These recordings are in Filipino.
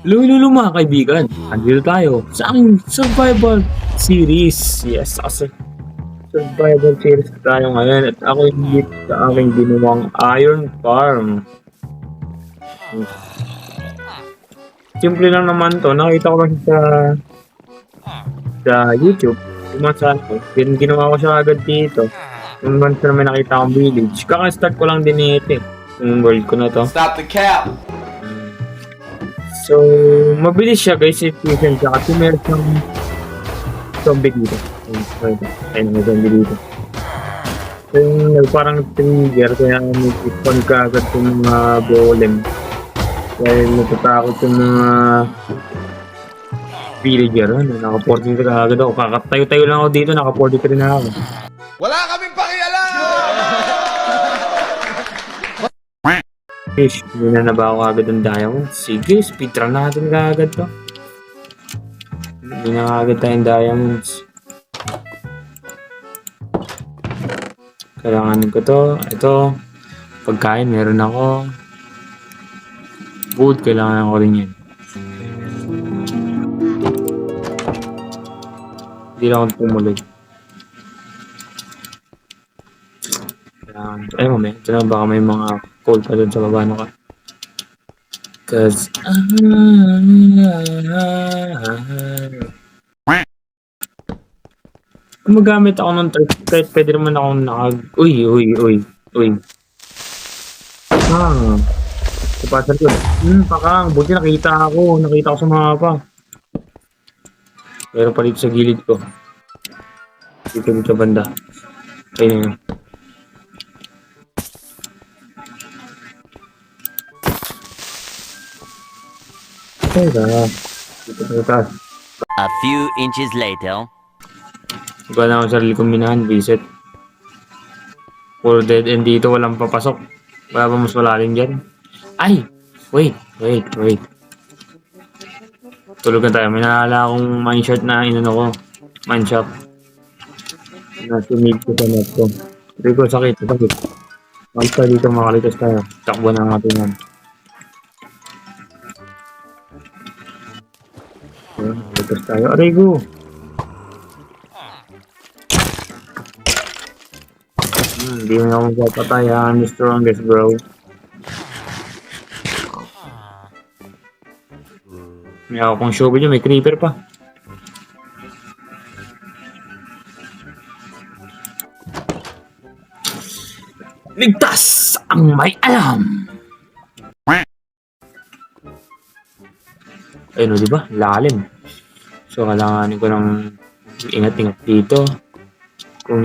Lulu mga kaibigan, andito tayo sa aking survival series. Yes, sa survival series tayo ngayon at ako hindi sa aking ginawang iron farm. Simple lang naman to, nakita ko lang sa YouTube. Tumasan ko, ginawa ko siya agad dito. Yung once na may nakita akong village, kaka-start ko lang din ito eh. Yung world ko na to. Stop the cap! So, mabilis siya guys, efficient siya kasi meron siyang zombie dito. Ayun, may zombie dito. So, yung parang trigger, kaya may-spawn ka agad yung mga golem. Dahil natatakot yung mga villager. Ano, naka-43 ka agad ako. Kakatayo-tayo lang ako dito, naka-43 na ako. Wala kaming pakialam! Fish, hindi na ba ako agad ang diamond? Sige, speedrun natin agad to. Hindi na agad tayong diamonds. Kailangan ko to. Ito, pagkain meron ako. Food, kailangan ko rin yan. Hindi lang ako pumuloy. Ay, mamaya. Ito na, baka may mga cold pa dun sa baba na ka. Cause magamit ako ng torch, kahit pwede naman akong Uy. Kapasan ko. Pakang, buti nakita ko sa mapa. Meron pa dito sa gilid ko. Dito banda. Ayun yun. Dito. A few inches later. Iba na ako sarili kong minahan, visit. Puro dead end dito, walang papasok. Wala pa mas malalim dyan. Ay! Wait. Tulog na tayo. May naalala akong mineshaft na inano ko. Mineshaft. Nasunod ko sa net ko. Hindi ko sakit. Malis tayo dito, makalitas tayo. Takbo na natin yan. Makalitas tayo. Aray ko! Hindi mo na ako magpapatay ha. I'm the strongest, bro. May ako kong shovel dyan. May creeper pa. Ligtas ang may alam! Ayun o, diba? Lalim. So, kailanganin ko ng ingat-ingat dito. Kung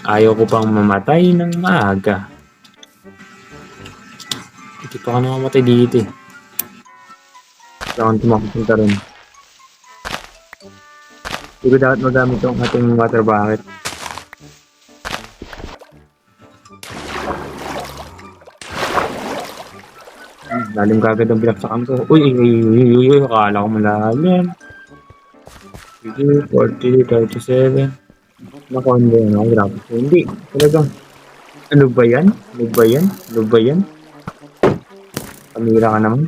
ayaw ko pang mamatay ng maaga. Hindi pa ka namamatay dito eh. Kailangan tumapunta rin. Hindi ko dapat magamit yung ating water bucket. Lalim kagad ang binaksakan ko. Uy, akala ko malalim. 40, 37. Naku, hindi. Grabe. Hindi. Talagang, ano ba yan? Kamira ka naman.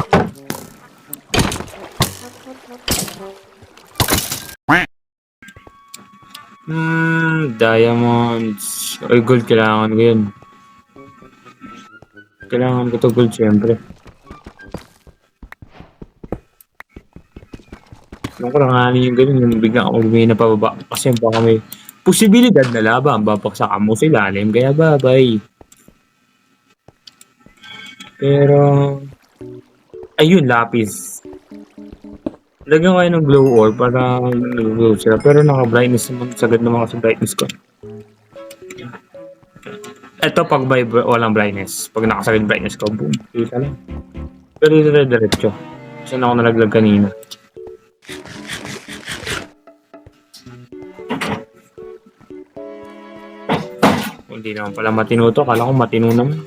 Diamonds. Ay, gold. Kailangan ko yun. Kailangan ko to gold, syempre. Nung kuranganin yung ganun, yung biglang ako lumina pa baba. Kasi baka may posibilidad na laban. Babaksakan mo sa ilalim, kaya bye-bye. Pero, ayun, lapis. Lagyan ko kayo ng glow ore para nag-glow sila. Pero naka-brightness naman, sagad naman kasi brightness ko. Ito pag may walang brightness. Pag nakasagad brightness ko, boom. Kita lang. Pero dito na diretso. Kasi na ako nalaglag kanina. Hindi naman pala matino to. Kala ko matino naman.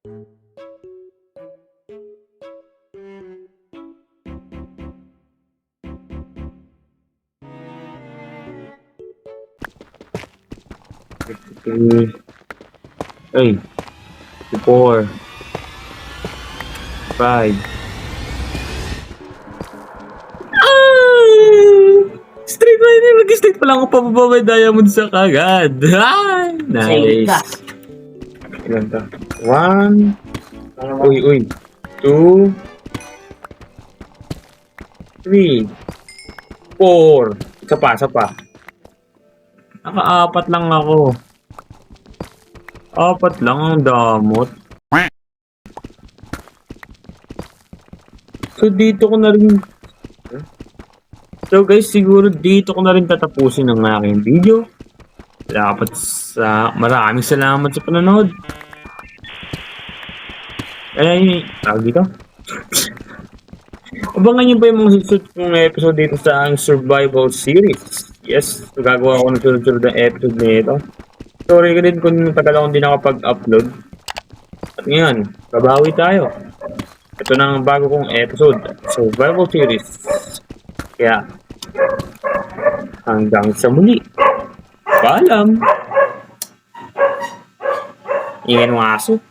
Ay, 4, 5. Straight na yun. Mag-straight pa lang ako pababa may diamond sa kagad. Ay, Save ka. nice. Ilan to? 1. Uy. 2. 3. 4. Isa pa. Naka-4 lang ako. 4 lang ang damot. So dito ko na rin... So guys, siguro dito ko na rin tatapusin ang aking video. Maraming salamat sa panonood. Tawag dito. Abangan nyo pa yung mga susunod kong episode dito sa ang survival series. Yes, gagawa ko ng sunod-sunod na episode na ito. Sorry ka din kung tagal akong di nakapag-upload. At ngayon, babawi tayo. Ito na ang bago kong episode, survival series. Kaya, hanggang sa muli. Paalam! Iyan mo aso.